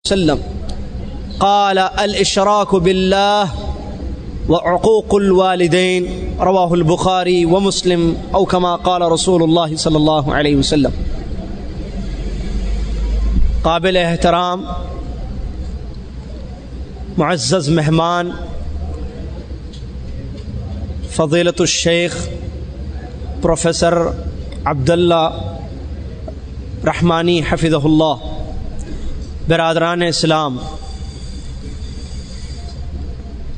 وسلم قال الاشراك بالله وعقوق الوالدين رواه البخاري ومسلم او كما قال رسول الله صلی اللہ علیہ وسلم۔ قابل احترام معزز مہمان فضیلت الشیخ پروفیسر عبداللہ رحمانی حفظہ اللہ، برادران اسلام،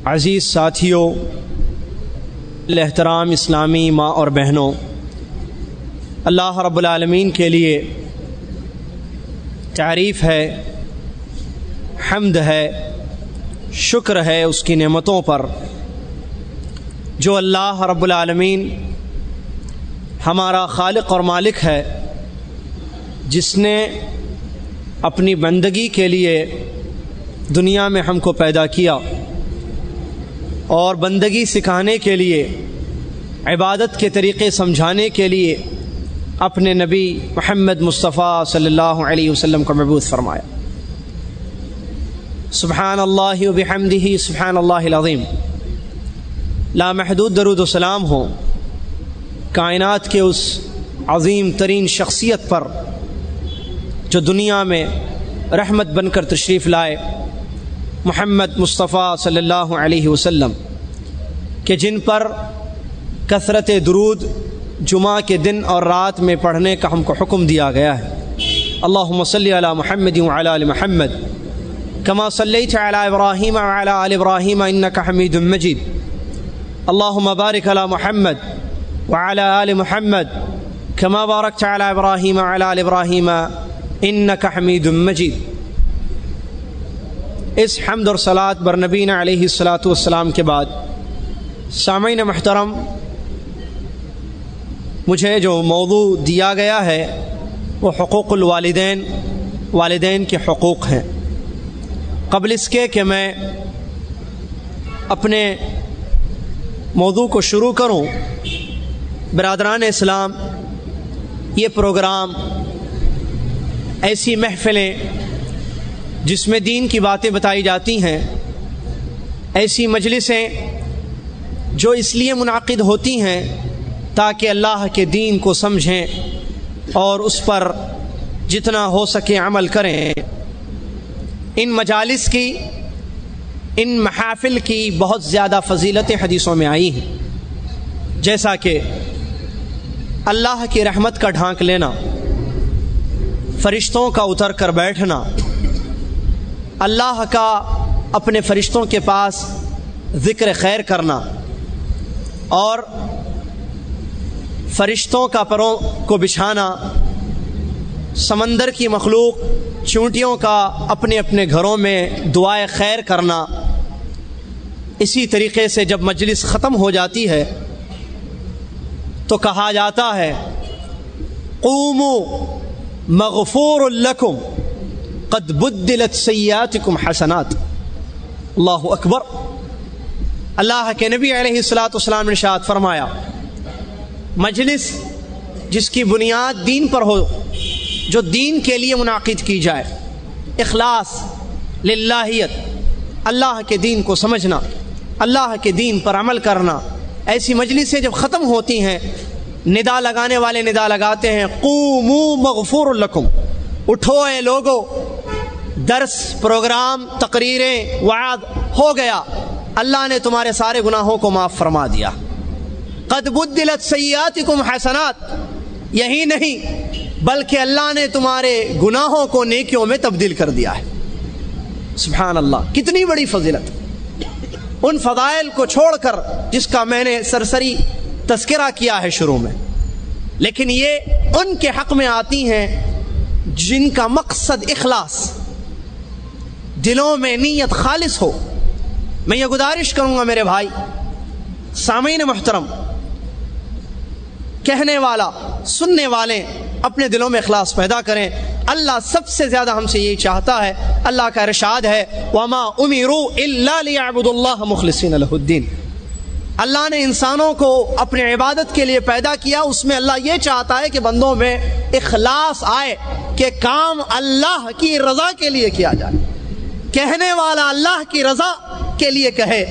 عزیز ساتھیوں، احترام اسلامی ماں اور بہنوں، اللہ رب العالمین کے لیے تعریف ہے، حمد ہے، شکر ہے اس کی نعمتوں پر جو اللہ رب العالمین ہمارا خالق اور مالک ہے، جس نے اپنی بندگی کے لیے دنیا میں ہم کو پیدا کیا اور بندگی سکھانے کے لیے، عبادت کے طریقے سمجھانے کے لیے اپنے نبی محمد مصطفیٰ صلی اللہ علیہ وسلم کو مبعوث فرمایا۔ سبحان اللہ و بحمدہ سبحان اللہ العظیم۔ لامحدود درود و سلام ہو کائنات کے اس عظیم ترین شخصیت پر جو دنیا میں رحمت بن کر تشریف لائے، محمد مصطفیٰ صلی اللہ علیہ وسلم، کہ جن پر کثرت درود جمعہ کے دن اور رات میں پڑھنے کا ہم کو حکم دیا گیا ہے۔ اللہم صلی علی محمد وعلی آل محمد کما صلیت علی ابراہیم وعلی آل ابراہیم انک حمید مجید۔ اللہم بارک علی محمد وعلی آل محمد کما بارکت علی ابراہیم وعلی آل ابراہیم انک حمید مجید۔ اس حمد اور صلاۃ بر نبینا علیہ الصلاۃ والسلام کے بعد سامعین محترم، مجھے جو موضوع دیا گیا ہے وہ حقوق الوالدین، والدین کے حقوق ہیں۔ قبل اس کے کہ میں اپنے موضوع کو شروع کروں، برادران اسلام، یہ پروگرام، ایسی محفلیں جس میں دین کی باتیں بتائی جاتی ہیں، ایسی مجلسیں جو اس لیے منعقد ہوتی ہیں تاکہ اللہ کے دین کو سمجھیں اور اس پر جتنا ہو سکے عمل کریں، ان مجالس کی، ان محافل کی بہت زیادہ فضیلتیں حدیثوں میں آئی ہیں، جیسا کہ اللہ کی رحمت کا ڈھانک لینا، فرشتوں کا اتر کر بیٹھنا، اللہ کا اپنے فرشتوں کے پاس ذکر خیر کرنا، اور فرشتوں کا پروں کو بچھانا، سمندر کی مخلوق چونٹیوں کا اپنے اپنے گھروں میں دعائے خیر کرنا۔ اسی طریقے سے جب مجلس ختم ہو جاتی ہے تو کہا جاتا ہے قوموا مغفور لکم قد بدلت سیئاتکم حسنات۔ اللہ اکبر۔ اللہ کے نبی علیہ الصلاۃ والسلام نے ارشاد فرمایا، مجلس جس کی بنیاد دین پر ہو، جو دین کے لیے منعقد کی جائے، اخلاص، للہیت، اللہ کے دین کو سمجھنا، اللہ کے دین پر عمل کرنا، ایسی مجلسیں جب ختم ہوتی ہیں، ندا لگانے والے ندا لگاتے ہیں قوموا مغفور لکم، اٹھو اے لوگو، درس، پروگرام، تقریریں، وعظ ہو گیا، اللہ نے تمہارے سارے گناہوں کو معاف فرما دیا۔ قد بدلت سیئاتکم حسنات، یہی نہیں بلکہ اللہ نے تمہارے گناہوں کو نیکیوں میں تبدیل کر دیا ہے۔ سبحان اللہ، کتنی بڑی فضیلت۔ ان فضائل کو چھوڑ کر جس کا میں نے سرسری تذکرہ کیا ہے شروع میں، لیکن یہ ان کے حق میں آتی ہیں جن کا مقصد اخلاص، دلوں میں نیت خالص ہو۔ میں یہ گزارش کروں گا میرے بھائی، سامعین محترم، کہنے والا، سننے والے اپنے دلوں میں اخلاص پیدا کریں۔ اللہ سب سے زیادہ ہم سے یہی چاہتا ہے، اللہ کا ارشاد ہے وَمَا أُمِرُوا إِلَّا لِيَعْبُدُوا اللَّهَ مُخْلِصِينَ لَهُ الدِّينَ۔ اللہ نے انسانوں کو اپنی عبادت کے لیے پیدا کیا، اس میں اللہ یہ چاہتا ہے کہ بندوں میں اخلاص آئے، کہ کام اللہ کی رضا کے لیے کیا جائے۔ کہنے والا اللہ کی رضا کے لیے کہے،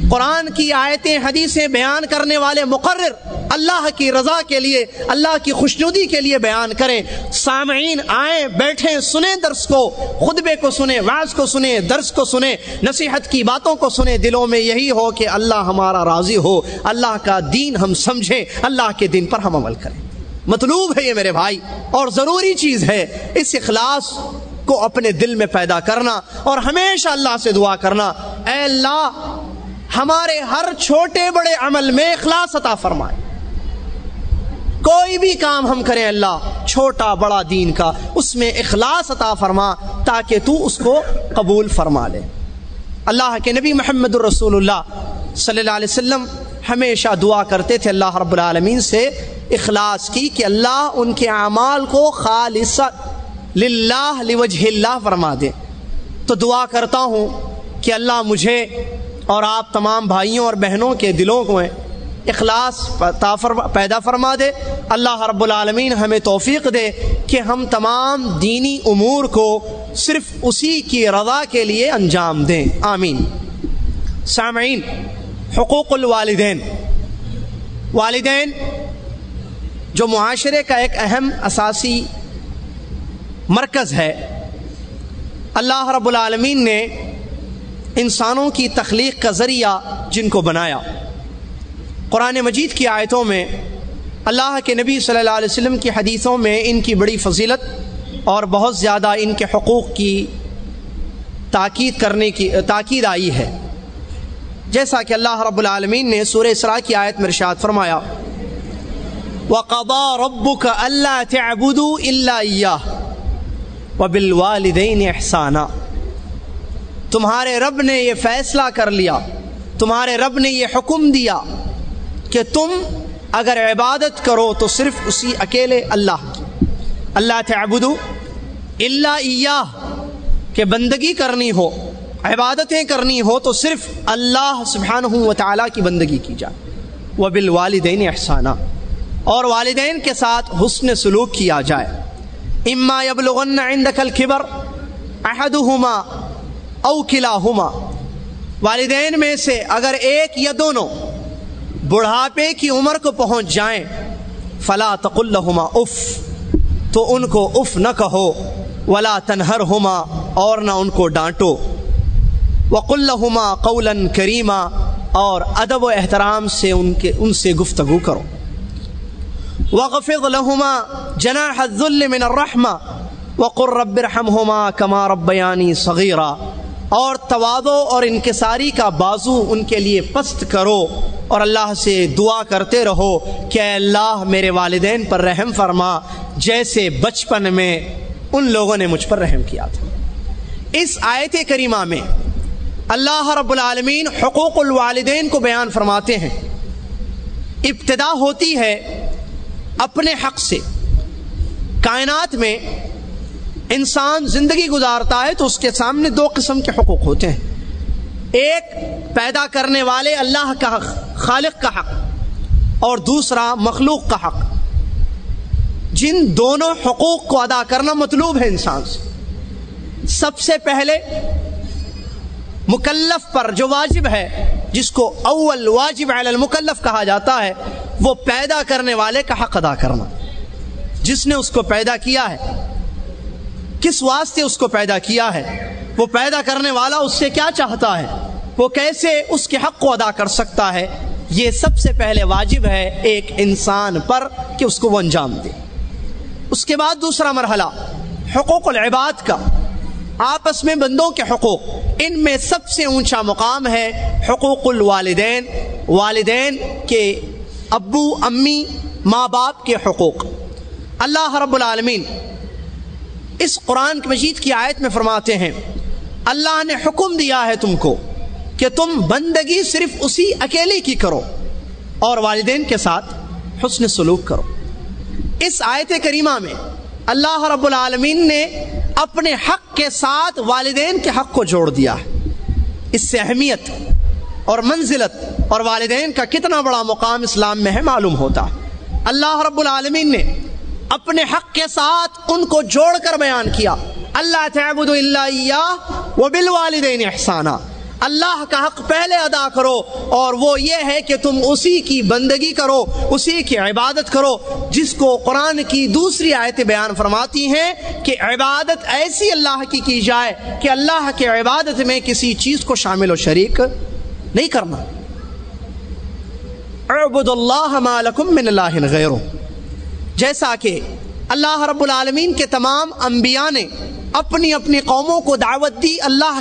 قرآن کی آیتیں حدیثیں بیان کرنے والے مقرر اللہ کی رضا کے لیے، اللہ کی خوشنودی کے لیے بیان کریں۔ سامعین آئیں، بیٹھیں، سنیں درس کو، خطبے کو سنیں، وعظ کو سنیں، درس کو سنیں، نصیحت کی باتوں کو سنیں، دلوں میں یہی ہو کہ اللہ ہمارا راضی ہو، اللہ کا دین ہم سمجھیں، اللہ کے دین پر ہم عمل کریں۔ مطلوب ہے یہ میرے بھائی، اور ضروری چیز ہے اس اخلاص کو اپنے دل میں پیدا کرنا، اور ہمیشہ اللہ سے دعا کرنا، اے اللہ ہمارے ہر چھوٹے بڑے عمل میں اخلاص عطا فرمائے۔ کوئی بھی کام ہم کریں اللہ، چھوٹا بڑا دین کا، اس میں اخلاص عطا فرما تاکہ تو اس کو قبول فرما لے۔ اللہ کے نبی محمد الرسول اللہ صلی اللہ علیہ وسلم ہمیشہ دعا کرتے تھے اللہ رب العالمین سے اخلاص کی، کہ اللہ ان کے اعمال کو خالص للہ لوجہ اللہ فرما دے۔ تو دعا کرتا ہوں کہ اللہ مجھے اور آپ تمام بھائیوں اور بہنوں کے دلوں میں اخلاص پیدا فرما دے۔ اللہ رب العالمین ہمیں توفیق دے کہ ہم تمام دینی امور کو صرف اسی کی رضا کے لیے انجام دیں، آمین۔ سامعین، حقوق الوالدین، والدین جو معاشرے کا ایک اہم اساسی مرکز ہے، اللہ رب العالمین نے انسانوں کی تخلیق کا ذریعہ جن کو بنایا، قرآن مجید کی آیتوں میں، اللہ کے نبی صلی اللہ علیہ وسلم کی حدیثوں میں ان کی بڑی فضیلت اور بہت زیادہ ان کے حقوق کی تاکید آئی ہے۔ جیسا کہ اللہ رب العالمین نے سورہ اسراء کی آیت میں ارشاد فرمایا، وَقَضَى رَبُّكَ أَلَّا تَعْبُدُوا إِلَّا إِيَّاهُ وَبِالْوَالِدَيْنِ إِحْسَانًا۔ تمہارے رب نے یہ فیصلہ کر لیا، تمہارے رب نے یہ حکم دیا کہ تم اگر عبادت کرو تو صرف اسی اکیلے اللہ کی، اللہ تعبدو الا ایاہ، کہ بندگی کرنی ہو، عبادتیں کرنی ہو تو صرف اللہ سبحانہ و تعالیٰ کی بندگی کی جائے۔ وبالوالدین احسانا، اور والدین کے ساتھ حسن سلوک کیا جائے۔ اما یبلغن عندک الکبر احدہما او کلاہما، والدین میں سے اگر ایک یا دونوں بڑھاپے کی عمر کو پہنچ جائیں، فلا تقل لہما اف، تو ان کو اف نہ کہو، ولا تنہرہما، اور نہ ان کو ڈانٹو، وقل لہما قولا کریما، اور ادب و احترام سے ان سے گفتگو کرو، واخفض لہما جناح الذل من الرحمہ وقل رب ارحمہما کما ربیانی صغیرا، اور تواضع اور انکساری کا بازو ان کے لیے پست کرو، اور اللہ سے دعا کرتے رہو کہ اے اللہ میرے والدین پر رحم فرما جیسے بچپن میں ان لوگوں نے مجھ پر رحم کیا تھا۔ اس آیت کریمہ میں اللہ رب العالمین حقوق الوالدین کو بیان فرماتے ہیں۔ ابتدا ہوتی ہے اپنے حق سے۔ کائنات میں انسان زندگی گزارتا ہے تو اس کے سامنے دو قسم کے حقوق ہوتے ہیں، ایک پیدا کرنے والے اللہ کا حق، خالق کا حق، اور دوسرا مخلوق کا حق۔ جن دونوں حقوق کو ادا کرنا مطلوب ہے انسان سے۔ سب سے پہلے مکلف پر جو واجب ہے، جس کو اول واجب علی المکلف کہا جاتا ہے، وہ پیدا کرنے والے کا حق ادا کرنا۔ جس نے اس کو پیدا کیا ہے، کس واسطے اس کو پیدا کیا ہے، وہ پیدا کرنے والا اس سے کیا چاہتا ہے، وہ کیسے اس کے حق کو ادا کر سکتا ہے، یہ سب سے پہلے واجب ہے ایک انسان پر کہ اس کو وہ انجام دے۔ اس کے بعد دوسرا مرحلہ حقوق العباد کا، آپس میں بندوں کے حقوق۔ ان میں سب سے اونچا مقام ہے حقوق الوالدین، والدین کے ابو امی ماں باپ کے حقوق۔ اللہ رب العالمین اس قرآن مجید کی آیت میں فرماتے ہیں، اللہ نے حکم دیا ہے تم کو کہ تم بندگی صرف اسی اکیلے کی کرو اور والدین کے ساتھ حسن سلوک کرو۔ اس آیت کریمہ میں اللہ رب العالمین نے اپنے حق کے ساتھ والدین کے حق کو جوڑ دیا ہے۔ اس سے اہمیت اور منزلت اور والدین کا کتنا بڑا مقام اسلام میں ہے معلوم ہوتا ہے۔ اللہ رب العالمین نے اپنے حق کے ساتھ ان کو جوڑ کر بیان کیا۔ اللہ تعبدوا الا ایاہ وبالوالدین احسانا، اللہ کا حق پہلے ادا کرو، اور وہ یہ ہے کہ تم اسی کی بندگی کرو، اسی کی عبادت کرو، جس کو قرآن کی دوسری آیتیں بیان فرماتی ہیں کہ عبادت ایسی اللہ کی جائے کہ اللہ کے عبادت میں کسی چیز کو شامل و شریک نہیں کرنا۔ اعبدوا اللہ ما لکم من الہ غیرہ، جیسا کہ اللہ رب العالمین کے تمام انبیاء نے اپنی اپنی قوموں کو دعوت دی اللہ